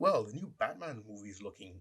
Well, the new Batman movie is looking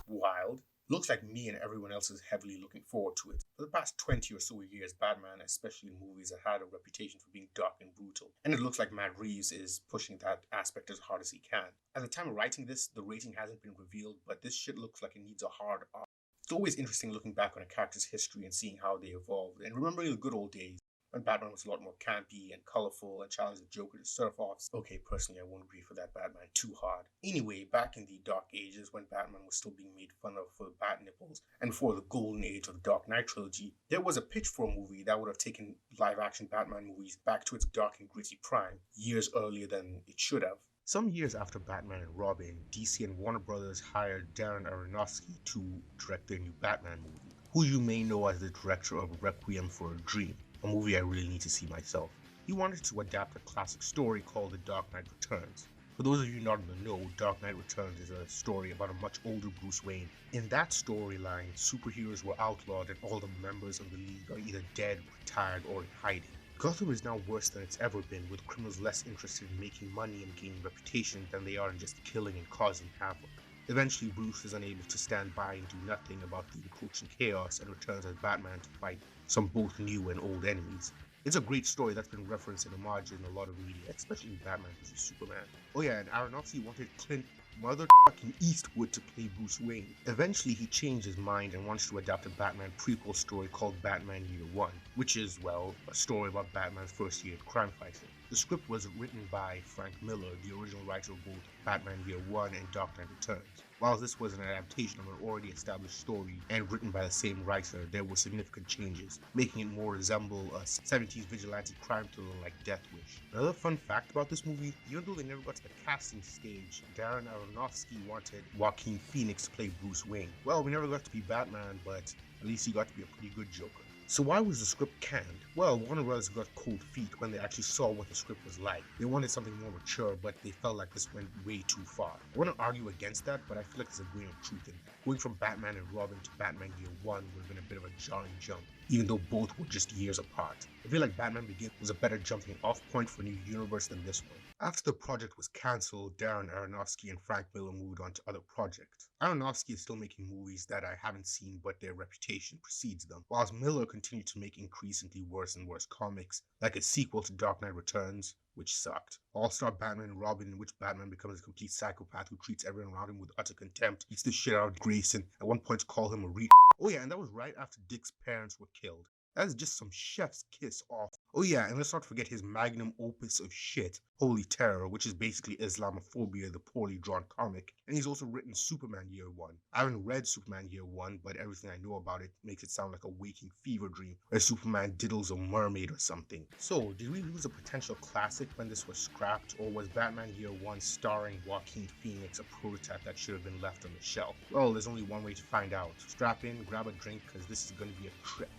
wild. Looks like me and everyone else is heavily looking forward to it. For the past 20 or so years, Batman, especially in movies, has had a reputation for being dark and brutal. And it looks like Matt Reeves is pushing that aspect as hard as he can. At the time of writing this, the rating hasn't been revealed, but this shit looks like it needs a hard R. It's always interesting looking back on a character's history and seeing how they evolved, and remembering the good old days when Batman was a lot more campy and colorful and challenged the Joker to surf off. Okay, personally, I won't agree for that Batman too hard. Anyway, back in the Dark Ages when Batman was still being made fun of for bat nipples, and before the golden age of the Dark Knight trilogy, there was a pitch for a movie that would have taken live action Batman movies back to its dark and gritty prime years earlier than it should have. Some years after Batman and Robin, DC and Warner Brothers hired Darren Aronofsky to direct their new Batman movie, who you may know as the director of Requiem for a Dream, a movie I really need to see myself. He wanted to adapt a classic story called The Dark Knight Returns. For those of you not in the know, Dark Knight Returns is a story about a much older Bruce Wayne. In that storyline, superheroes were outlawed and all the members of the League are either dead, retired, or in hiding. Gotham is now worse than it's ever been, with criminals less interested in making money and gaining reputation than they are in just killing and causing havoc. Eventually, Bruce is unable to stand by and do nothing about the approaching chaos and returns as Batman to fight some both new and old enemies. It's a great story that's been referenced and homaged in a lot of media, especially in Batman vs Superman. Oh yeah, and Aronofsky wanted Clint motherfucking Eastwood to play Bruce Wayne. Eventually, he changed his mind and wants to adapt a Batman prequel story called Batman Year One, which is, well, a story about Batman's first year of crime fighting. The script was written by Frank Miller, the original writer of both Batman Year One and Dark Knight Returns. While this was an adaptation of an already established story and written by the same writer, there were significant changes, making it more resemble a 70s vigilante crime thriller like Death Wish. Another fun fact about this movie, even though they never got to the casting stage, Darren Aronofsky wanted Joaquin Phoenix to play Bruce Wayne. Well, we never got to be Batman, but at least he got to be a pretty good Joker. So why was the script canned? Well, Warner Bros. Got cold feet when they actually saw what the script was like. They wanted something more mature, but they felt like this went way too far. I want to argue against that, but I feel like there's a grain of truth in that. Going from Batman and Robin to Batman Year One would have been a bit of a jarring jump, even though both were just years apart. I feel like Batman Begins was a better jumping off point for a new universe than this one. After the project was cancelled, Darren Aronofsky and Frank Miller moved on to other projects. Aronofsky is still making movies that I haven't seen, but their reputation precedes them, whilst Miller continued to make increasingly worse and worse comics, like a sequel to Dark Knight Returns, which sucked. All-Star Batman and Robin, in which Batman becomes a complete psychopath who treats everyone around him with utter contempt, beats the shit out of Grayson, at one point to call him a Oh yeah, and that was right after Dick's parents were killed. That is just some chef's kiss off. Oh yeah, and let's not forget his magnum opus of shit, Holy Terror, which is basically Islamophobia, the poorly drawn comic. And he's also written Superman Year One. I haven't read Superman Year One, but everything I know about it makes it sound like a waking fever dream, where Superman diddles a mermaid or something. So, did we lose a potential classic when this was scrapped, or was Batman Year One starring Joaquin Phoenix a prototype that should have been left on the shelf? Well, there's only one way to find out. Strap in, grab a drink, because this is going to be a trip.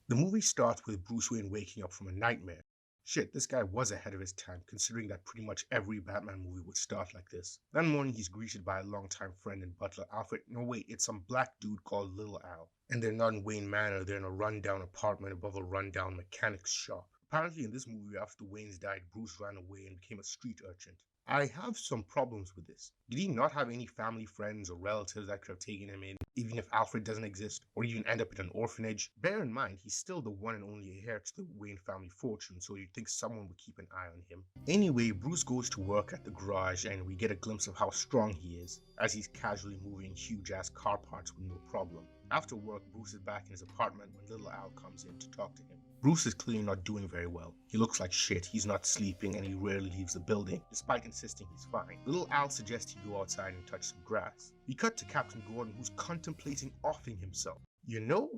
The movie starts with Bruce Wayne waking up from a nightmare. Shit, this guy was ahead of his time, considering that pretty much every Batman movie would start like this. That morning, he's greeted by a longtime friend and butler, Alfred. No, wait, it's some black dude called Little Al. And they're not in Wayne Manor, they're in a rundown apartment above a rundown mechanic's shop. Apparently, in this movie, after the Waynes died, Bruce ran away and became a street urchin. I have some problems with this. Did he not have any family, friends, or relatives that could have taken him in, even if Alfred doesn't exist, or even end up in an orphanage? Bear in mind, he's still the one and only heir to the Wayne family fortune, so you'd think someone would keep an eye on him. Anyway, Bruce goes to work at the garage, and we get a glimpse of how strong he is, as he's casually moving huge-ass car parts with no problem. After work, Bruce is back in his apartment when Little Al comes in to talk to him. Bruce is clearly not doing very well. He looks like shit, he's not sleeping, and he rarely leaves the building, despite insisting he's fine. Little Al suggests he go outside and touch some grass. We cut to Captain Gordon, who's contemplating offing himself. You know,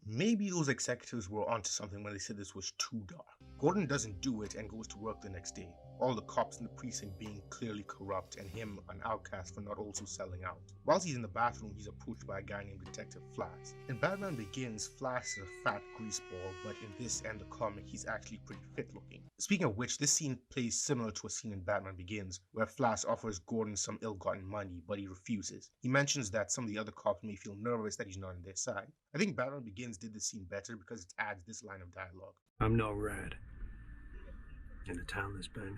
maybe those executives were onto something when they said this was too dark. Gordon doesn't do it and goes to work the next day. all the cops in the precinct being clearly corrupt and him an outcast for not also selling out. Whilst he's in the bathroom, he's approached by a guy named Detective Flash. In Batman Begins, Flash is a fat greaseball, but in this and the comic, he's actually pretty fit looking. Speaking of which, this scene plays similar to a scene in Batman Begins, where Flash offers Gordon some ill-gotten money, but he refuses. He mentions that some of the other cops may feel nervous that he's not on their side. I think Batman Begins did this scene better because it adds this line of dialogue. I'm no rat. In a town this big,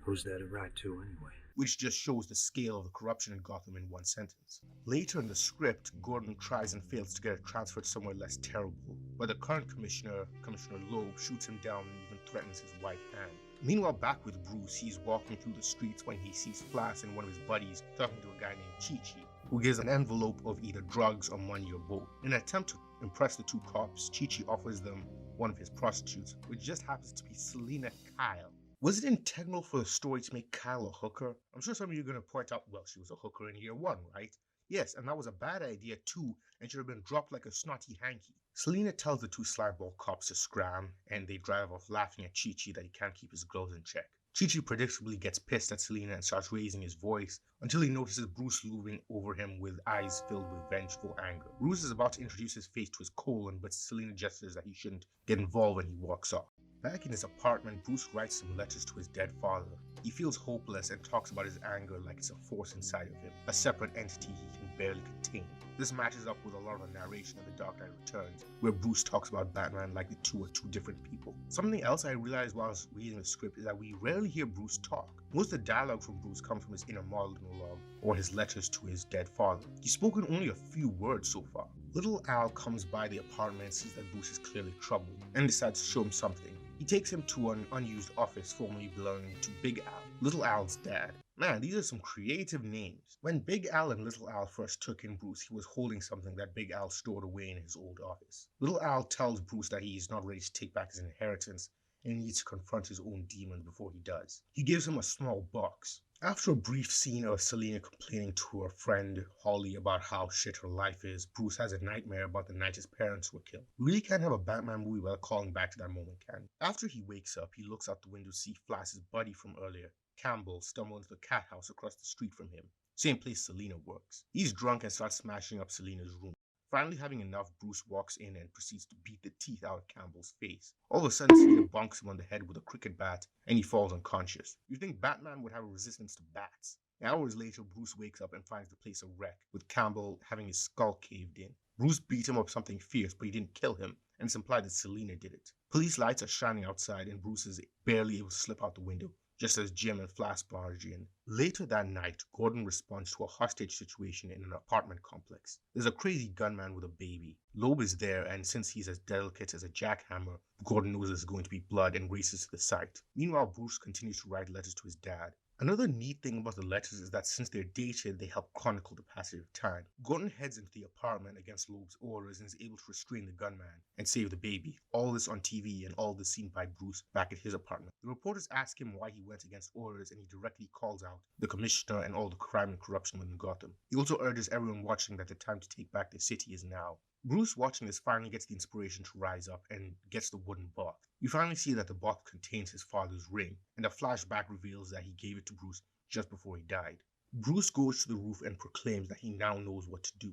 who's there to write to anyway? Which just shows the scale of the corruption in Gotham in one sentence. Later in the script, Gordon tries and fails to get it transferred somewhere less terrible, but the current commissioner, Commissioner Loeb, shoots him down and even threatens his wife, Anne. Meanwhile, back with Bruce, he's walking through the streets when he sees Flash and one of his buddies talking to a guy named Chi-Chi, who gives an envelope of either drugs or money or both. In an attempt to impress the two cops, Chi-Chi offers them one of his prostitutes, which just happens to be Selina Kyle. Was it integral for the story to make Kyle a hooker? I'm sure some of you are going to point out, well, she was a hooker in year one, right? Yes, and that was a bad idea too, and should have been dropped like a snotty hanky. Selina tells the two slyball cops to scram, and they drive off laughing at Chi-Chi that he can't keep his girls in check. Chi-Chi predictably gets pissed at Selina and starts raising his voice until he notices Bruce looming over him with eyes filled with vengeful anger. Bruce is about to introduce his face to his colon, but Selina gestures that he shouldn't get involved and he walks off. Back in his apartment, Bruce writes some letters to his dead father. He feels hopeless and talks about his anger like it's a force inside of him, a separate entity he can barely contain. This matches up with a lot of the narration of The Dark Knight Returns, where Bruce talks about Batman like the two are two different people. Something else I realized while I was reading the script is that we rarely hear Bruce talk. Most of the dialogue from Bruce comes from his inner monologue or his letters to his dead father. He's spoken only a few words so far. Little Al comes by the apartment and sees that Bruce is clearly troubled and decides to show him something. He takes him to an unused office formerly belonging to Big Al, Little Al's dad. Man, these are some creative names. When Big Al and Little Al first took in Bruce, he was holding something that Big Al stored away in his old office. Little Al tells Bruce that he is not ready to take back his inheritance and he needs to confront his own demons before he does. He gives him a small box. After a brief scene of Selina complaining to her friend Holly about how shit her life is, Bruce has a nightmare about the night his parents were killed. We really can't have a Batman movie without calling back to that moment, can we? After he wakes up, he looks out the window to see Flash's buddy from earlier, Campbell, stumble into the cat house across the street from him, same place Selina works. He's drunk and starts smashing up Selina's room. Finally having enough, Bruce walks in and proceeds to beat the teeth out of Campbell's face. All of a sudden, Selina bonks him on the head with a cricket bat, and he falls unconscious. You'd think Batman would have a resistance to bats. Hours later, Bruce wakes up and finds the place a wreck, with Campbell having his skull caved in. Bruce beat him up something fierce, but he didn't kill him, and it's implied that Selina did it. Police lights are shining outside, and Bruce is barely able to slip out the window, just as Jim and Flash barge in. Later that night, Gordon responds to a hostage situation in an apartment complex. There's a crazy gunman with a baby. Loeb is there, and since he's as delicate as a jackhammer, Gordon knows there's going to be blood and races to the site. Meanwhile, Bruce continues to write letters to his dad. Another neat thing about the letters is that since they're dated, they help chronicle the passage of time. Gordon heads into the apartment against Loeb's orders and is able to restrain the gunman and save the baby. All this on TV and all this seen by Bruce back at his apartment. The reporters ask him why he went against orders and he directly calls out the commissioner and all the crime and corruption within Gotham. He also urges everyone watching that the time to take back the city is now. Bruce, watching this, finally gets the inspiration to rise up and gets the wooden box. We finally see that the box contains his father's ring, and a flashback reveals that he gave it to Bruce just before he died. Bruce goes to the roof and proclaims that he now knows what to do.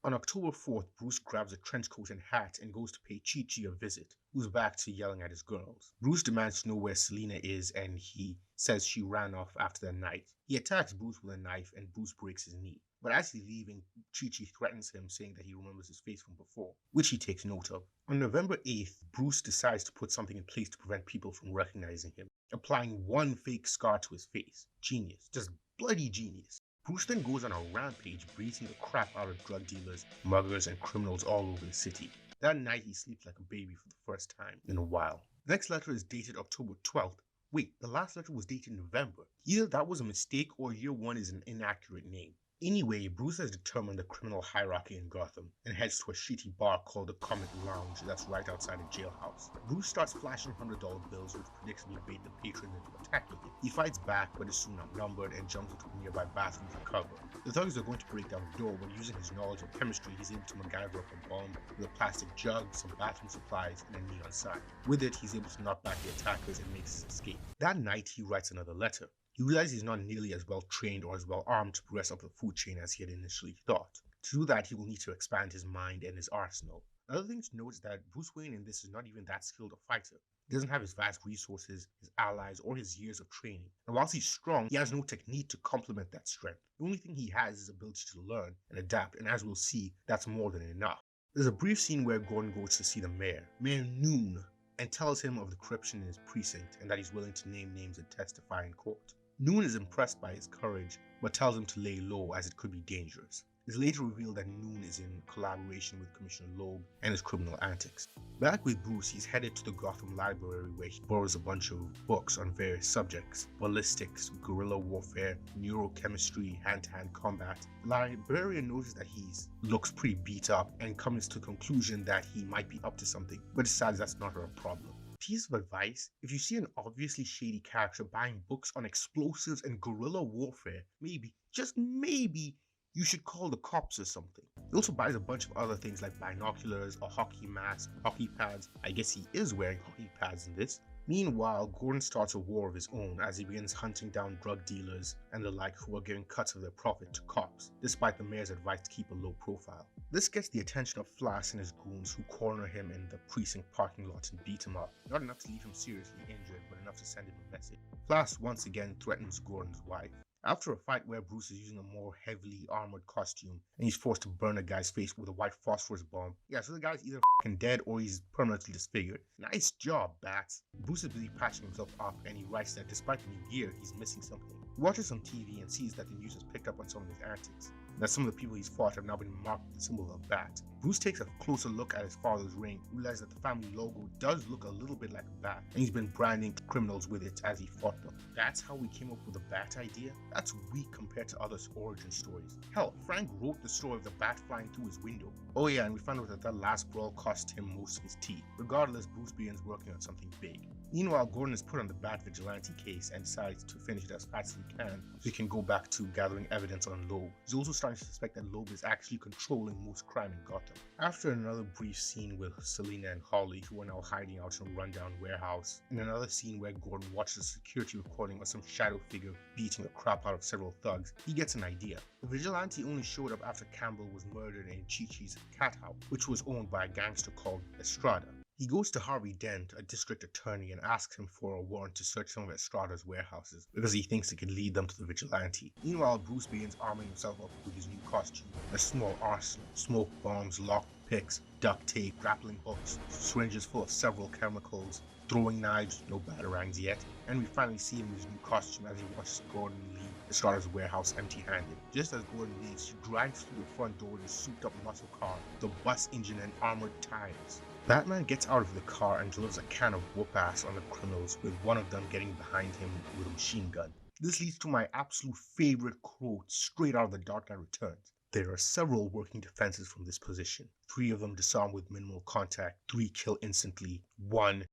On October 4th, Bruce grabs a trench coat and hat and goes to pay Chi-Chi a visit, who's back to yelling at his girls. Bruce demands to know where Selina is and he says she ran off after the night. He attacks Bruce with a knife and Bruce breaks his knee. But as he's leaving, Chi-Chi threatens him, saying that he remembers his face from before, which he takes note of. On November 8th, Bruce decides to put something in place to prevent people from recognizing him, applying one fake scar to his face. Genius. Just bloody genius. Bruce then goes on a rampage, beating the crap out of drug dealers, muggers, and criminals all over the city. That night, he sleeps like a baby for the first time in a while. The next letter is dated October 12th. Wait, the last letter was dated November. Either that was a mistake or year one is an inaccurate name. Anyway, Bruce has determined the criminal hierarchy in Gotham and heads to a shitty bar called the Comet Lounge that's right outside a jailhouse. Bruce starts flashing $100 bills which predictably bait the patrons into attacking him. He fights back but is soon outnumbered and jumps into a nearby bathroom for cover. The thugs are going to break down the door, but using his knowledge of chemistry, he's able to MacGyver up a bomb with a plastic jug, some bathroom supplies, and a neon sign. With it, he's able to knock back the attackers and makes his escape. That night, he writes another letter. He realizes he's not nearly as well trained or as well armed to progress up the food chain as he had initially thought. To do that, he will need to expand his mind and his arsenal. Another thing to note is that Bruce Wayne in this is not even that skilled a fighter. He doesn't have his vast resources, his allies, or his years of training. And whilst he's strong, he has no technique to complement that strength. The only thing he has is his ability to learn and adapt, and as we'll see, that's more than enough. There's a brief scene where Gordon goes to see the mayor, Mayor Noon, and tells him of the corruption in his precinct and that he's willing to name names and testify in court. Noon is impressed by his courage, but tells him to lay low as it could be dangerous. It's later revealed that Noon is in collaboration with Commissioner Loeb and his criminal antics. Back with Bruce, he's headed to the Gotham Library where he borrows a bunch of books on various subjects: ballistics, guerrilla warfare, neurochemistry, hand-to-hand combat. The librarian notices that he looks pretty beat up and comes to the conclusion that he might be up to something, but decides that's not her problem. Piece of advice: if you see an obviously shady character buying books on explosives and guerrilla warfare, maybe, just maybe, you should call the cops or something. He also buys a bunch of other things like binoculars, a hockey mask, hockey pads. I guess he is wearing hockey pads in this. Meanwhile, Gordon starts a war of his own as he begins hunting down drug dealers and the like who are giving cuts of their profit to cops, despite the mayor's advice to keep a low profile. This gets the attention of Flash and his goons, who corner him in the precinct parking lot and beat him up. Not enough to leave him seriously injured, but enough to send him a message. Flash once again threatens Gordon's wife. After a fight where Bruce is using a more heavily armored costume and he's forced to burn a guy's face with a white phosphorus bomb. Yeah, so the guy's either f***ing dead or he's permanently disfigured. Nice job, Bats. Bruce is busy patching himself up and he writes that despite the new gear, he's missing something. He watches some TV and sees that the news has picked up on some of his antics, and that some of the people he's fought have now been marked with the symbol of a bat. Bruce takes a closer look at his father's ring, realizes that the family logo does look a little bit like a bat, and he's been branding criminals with it as he fought them. That's how we came up with the bat idea? That's weak compared to other origin stories. Hell, Frank wrote the story of the bat flying through his window. Oh yeah, and we found out that that last brawl cost him most of his teeth. Regardless, Bruce begins working on something big. Meanwhile, Gordon is put on the Bat Vigilante case and decides to finish it as fast as he can so he can go back to gathering evidence on Loeb. He's also starting to suspect that Loeb is actually controlling most crime in Gotham. After another brief scene with Selina and Holly, who are now hiding out in a rundown warehouse, and another scene where Gordon watches a security recording of some shadow figure beating the crap out of several thugs, he gets an idea. The vigilante only showed up after Campbell was murdered in Chi-Chi's cat house, which was owned by a gangster called Estrada. He goes to Harvey Dent, a district attorney, and asks him for a warrant to search some of Estrada's warehouses because he thinks it could lead them to the vigilante. Meanwhile, Bruce begins arming himself up with his new costume, a small arsenal: smoke bombs, lock picks, duct tape, grappling hooks, syringes full of several chemicals, throwing knives, no batarangs yet, and we finally see him in his new costume as he watches Gordon leave Estrada's warehouse empty-handed. Just as Gordon leaves, he drives through the front door with his souped-up muscle car, the bus engine and armored tires. Batman gets out of the car and delivers a can of whoop-ass on the criminals, with one of them getting behind him with a machine gun. This leads to my absolute favorite quote straight out of The Dark Knight Returns. There are several working defenses from this position. 3 of them disarm with minimal contact, 3 kill instantly, 1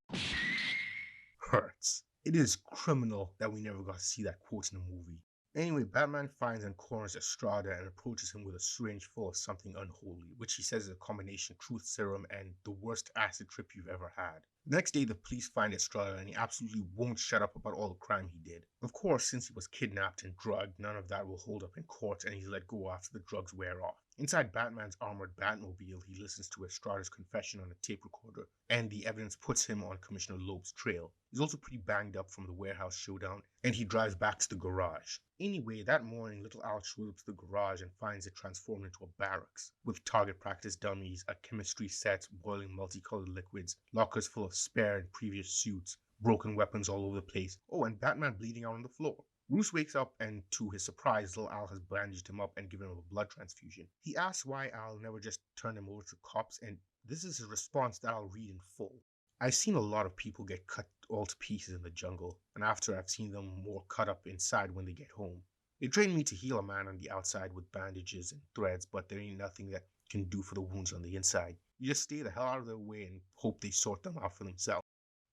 hurts. It is criminal that we never got to see that quote in the movie. Anyway, Batman finds and corners Estrada and approaches him with a syringe full of something unholy, which he says is a combination truth serum and the worst acid trip you've ever had. The next day, the police find Estrada and he absolutely won't shut up about all the crime he did. Of course, since he was kidnapped and drugged, none of that will hold up in court and he's let go after the drugs wear off. Inside Batman's armored Batmobile, he listens to Estrada's confession on a tape recorder, and the evidence puts him on Commissioner Loeb's trail. He's also pretty banged up from the warehouse showdown, and he drives back to the garage. Anyway, that morning, Little Al shows up to the garage and finds it transformed into a barracks, with target practice dummies, a chemistry set, boiling multicolored liquids, lockers full of spare and previous suits, broken weapons all over the place, oh, and Batman bleeding out on the floor. Bruce wakes up and, to his surprise, Little Al has bandaged him up and given him a blood transfusion. He asks why Al never just turned him over to cops, and this is his response that I'll read in full. I've seen a lot of people get cut all to pieces in the jungle, and after I've seen them more cut up inside when they get home. They trained me to heal a man on the outside with bandages and threads, but there ain't nothing that can do for the wounds on the inside. You just stay the hell out of their way and hope they sort them out for themselves.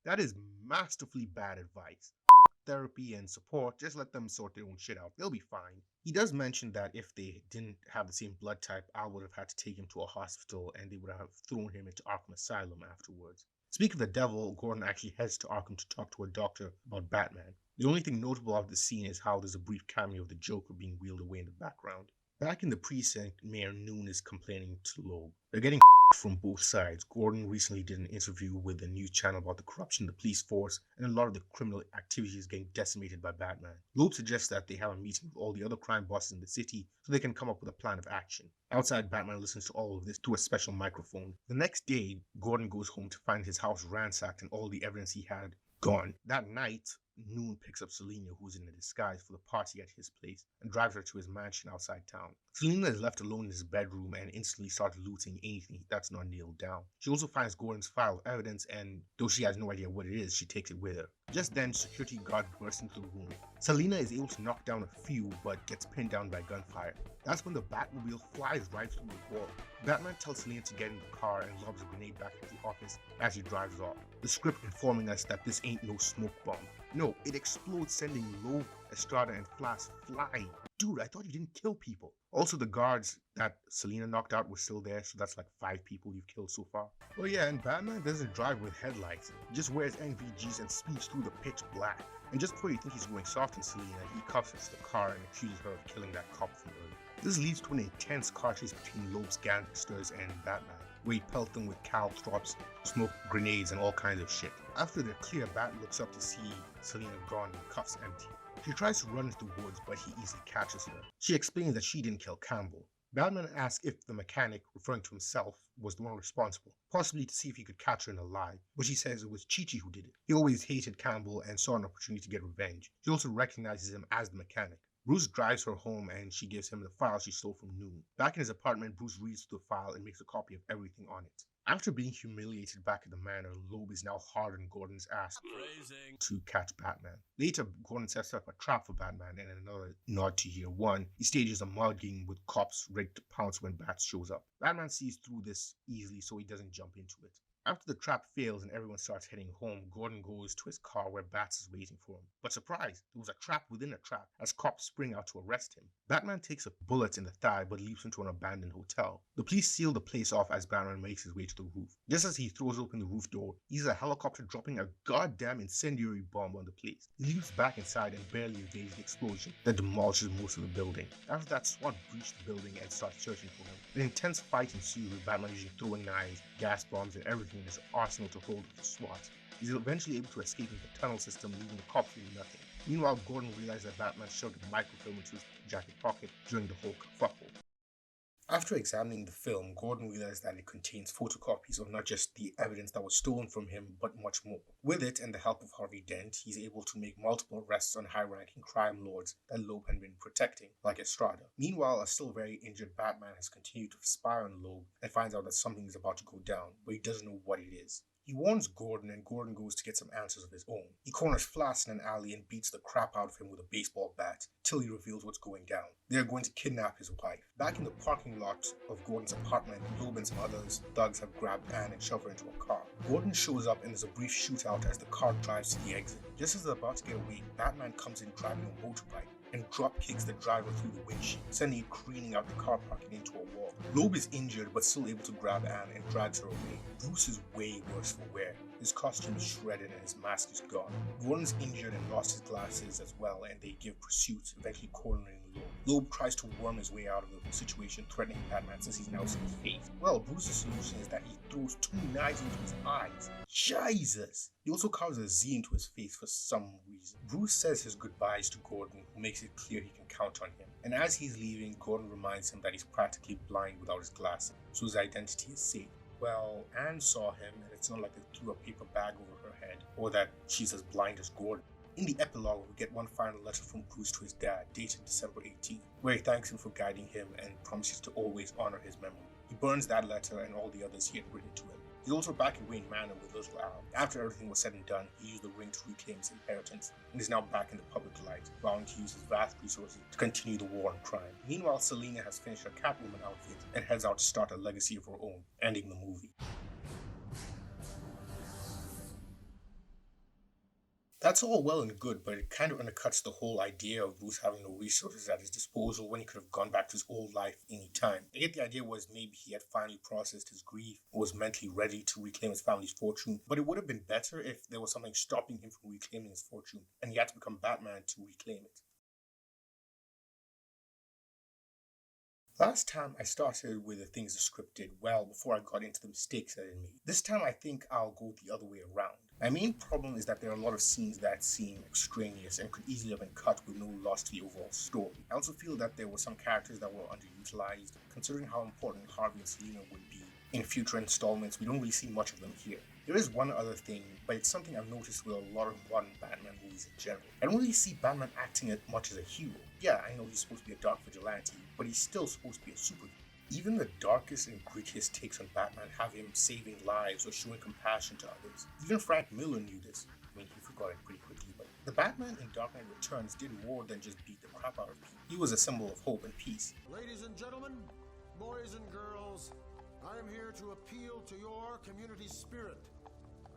That is masterfully bad advice. Therapy and support, just let them sort their own shit out. They'll be fine. He does mention that if they didn't have the same blood type, Al would have had to take him to a hospital and they would have thrown him into Arkham Asylum afterwards. Speaking of the devil, Gordon actually heads to Arkham to talk to a doctor about Batman. The only thing notable of the scene is how there's a brief cameo of the Joker being wheeled away in the background. Back in the precinct, Mayor Noon is complaining to Loeb. They're getting from both sides. Gordon recently did an interview with a news channel about the corruption in the police force and a lot of the criminal activities getting decimated by Batman. Loeb suggests that they have a meeting with all the other crime bosses in the city so they can come up with a plan of action. Outside, Batman listens to all of this through a special microphone. The next day, Gordon goes home to find his house ransacked and all the evidence he had gone. That night, Noon picks up Selina, who's in a disguise for the party at his place, and drives her to his mansion outside town. Selina is left alone in his bedroom and instantly starts looting anything that's not nailed down. She also finds Gordon's file of evidence, and though she has no idea what it is, she takes it with her. Just then, security guard bursts into the room. Selina is able to knock down a few, but gets pinned down by gunfire. That's when the Batmobile flies right through the wall. Batman tells Selina to get in the car and lobs a grenade back at the office as he drives off. The script informing us that this ain't no smoke bomb. No, it explodes, sending Loeb, Estrada, and Flash flying. Dude, I thought you didn't kill people. Also, the guards that Selina knocked out were still there, so that's like 5 people you've killed so far. Oh yeah, and Batman doesn't drive with headlights. He just wears NVGs and speeds through the pitch black. And just before you think he's going soft on Selina, he cuffs the car and accuses her of killing that cop from earlier. This leads to an intense car chase between Loeb's gangsters and Batman, where he pelts them with caltrops, smoke grenades, and all kinds of shit. After they're clear, Bat looks up to see Selina gone and cuffs empty. She tries to run into the woods, but he easily catches her. She explains that she didn't kill Campbell. Batman asks if the mechanic, referring to himself, was the one responsible, possibly to see if he could catch her in a lie, but she says it was Chi-Chi who did it. He always hated Campbell and saw an opportunity to get revenge. She also recognizes him as the mechanic. Bruce drives her home and she gives him the file she stole from Noon. Back in his apartment, Bruce reads through the file and makes a copy of everything on it. After being humiliated back at the manor, Loeb is now hard on Gordon's ass to catch Batman. Later, Gordon sets up a trap for Batman, and in another nod to Year One, he stages a mugging with cops ready to pounce when Bat shows up. Batman sees through this easily, so he doesn't jump into it. After the trap fails and everyone starts heading home, Gordon goes to his car where Bats is waiting for him. But surprise, there was a trap within a trap as cops spring out to arrest him. Batman takes a bullet in the thigh but leaps into an abandoned hotel. The police seal the place off as Batman makes his way to the roof. Just as he throws open the roof door, he sees a helicopter dropping a goddamn incendiary bomb on the place. He leaps back inside and barely evades the explosion that demolishes most of the building. After that, SWAT breach the building and start searching for him. An intense fight ensues with Batman using throwing knives, gas bombs, and everything in his arsenal to hold the SWAT. He's eventually able to escape into the tunnel system, leaving the cops with nothing. Meanwhile, Gordon realizes that Batman shoved a microfilm into his jacket pocket during the whole kerfuffle. After examining the film, Gordon realized that it contains photocopies of not just the evidence that was stolen from him, but much more. With it and the help of Harvey Dent, he's able to make multiple arrests on high-ranking crime lords that Loeb had been protecting, like Estrada. Meanwhile, a still very injured Batman has continued to spy on Loeb and finds out that something is about to go down, but he doesn't know what it is. He warns Gordon, and Gordon goes to get some answers of his own. He corners Flash in an alley and beats the crap out of him with a baseball bat, till he reveals what's going down. They are going to kidnap his wife. Back in the parking lot of Gordon's apartment, Loeb and some others thugs have grabbed Anne and shoved her into a car. Gordon shows up and there's a brief shootout as the car drives to the exit. Just as they're about to get away, Batman comes in driving a motorbike and drop kicks the driver through the windshield, sending it careening out the car park and into a wall. Loeb is injured but still able to grab Anne and drags her away. Bruce is way worse for wear. His costume is shredded and his mask is gone. Gordon's injured and lost his glasses as well, and they give pursuit, eventually cornering Loeb. Loeb tries to worm his way out of the situation, threatening Batman since he's now seen his face. Well, Bruce's solution is that he throws 2 knives into his eyes. Jesus! He also carves a Z into his face for some reason. Bruce says his goodbyes to Gordon, who makes it clear he can count on him. And as he's leaving, Gordon reminds him that he's practically blind without his glasses, so his identity is safe. Well, Anne saw him, and it's not like they threw a paper bag over her head, or that she's as blind as Gordon. In the epilogue, we get one final letter from Bruce to his dad, dated December 18th, where he thanks him for guiding him and promises to always honor his memory. He burns that letter and all the others he had written to him. He's also back in Wayne Manor with Little Al. After everything was said and done, he used the ring to reclaim his inheritance, and is now back in the public light, vowing to use his vast resources to continue the war on crime. Meanwhile, Selina has finished her Catwoman outfit and heads out to start a legacy of her own, ending the movie. That's all well and good, but it kind of undercuts the whole idea of Bruce having no resources at his disposal when he could have gone back to his old life any time. I get the idea was maybe he had finally processed his grief or was mentally ready to reclaim his family's fortune, but it would have been better if there was something stopping him from reclaiming his fortune, and he had to become Batman to reclaim it. Last time I started with the things the script did well before I got into the mistakes that it made. This time I think I'll go the other way around. My main problem is that there are a lot of scenes that seem extraneous and could easily have been cut with no loss to the overall story. I also feel that there were some characters that were underutilized, considering how important Harvey and Selina would be in future installments. We don't really see much of them here. There is one other thing, but it's something I've noticed with a lot of modern Batman movies in general. I don't really see Batman acting as much as a hero. Yeah, I know he's supposed to be a dark vigilante, but he's still supposed to be a superhero. Even the darkest and grittiest takes on Batman have him saving lives or showing compassion to others. Even Frank Miller knew this. I mean, he forgot it pretty quickly, but the Batman in Dark Knight Returns did more than just beat the crap out of people. He was a symbol of hope and peace. Ladies and gentlemen, boys and girls, I am here to appeal to your community spirit.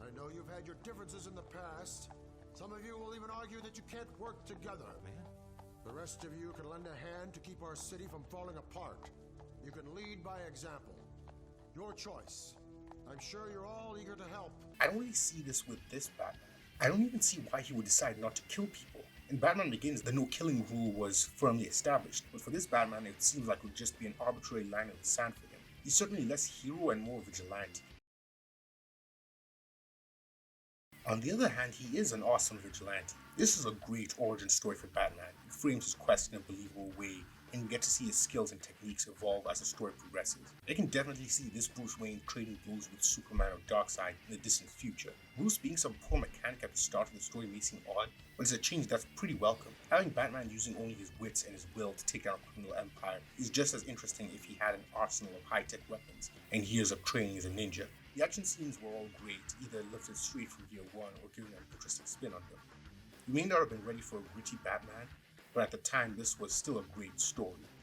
I know you've had your differences in the past. Some of you will even argue that you can't work together. The rest of you can lend a hand to keep our city from falling apart. You can lead by example. Your choice. I'm sure you're all eager to help. I don't really see this with this Batman. I don't even see why he would decide not to kill people. In Batman Begins, the no-killing rule was firmly established, but for this Batman, it seems like it would just be an arbitrary line in the sand for him. He's certainly less hero and more vigilante. On the other hand, he is an awesome vigilante. This is a great origin story for Batman. It frames his quest in a believable way, and we get to see his skills and techniques evolve as the story progresses. I can definitely see this Bruce Wayne trading blows with Superman or Darkseid in the distant future. Bruce being some poor mechanic at the start of the story may seem odd, but it's a change that's pretty welcome. Having Batman using only his wits and his will to take down a criminal empire is just as interesting if he had an arsenal of high-tech weapons and years of training as a ninja. The action scenes were all great, either lifted straight from year one or giving an interesting spin on them. We may not have been ready for a gritty Batman, but at the time this was still a great story.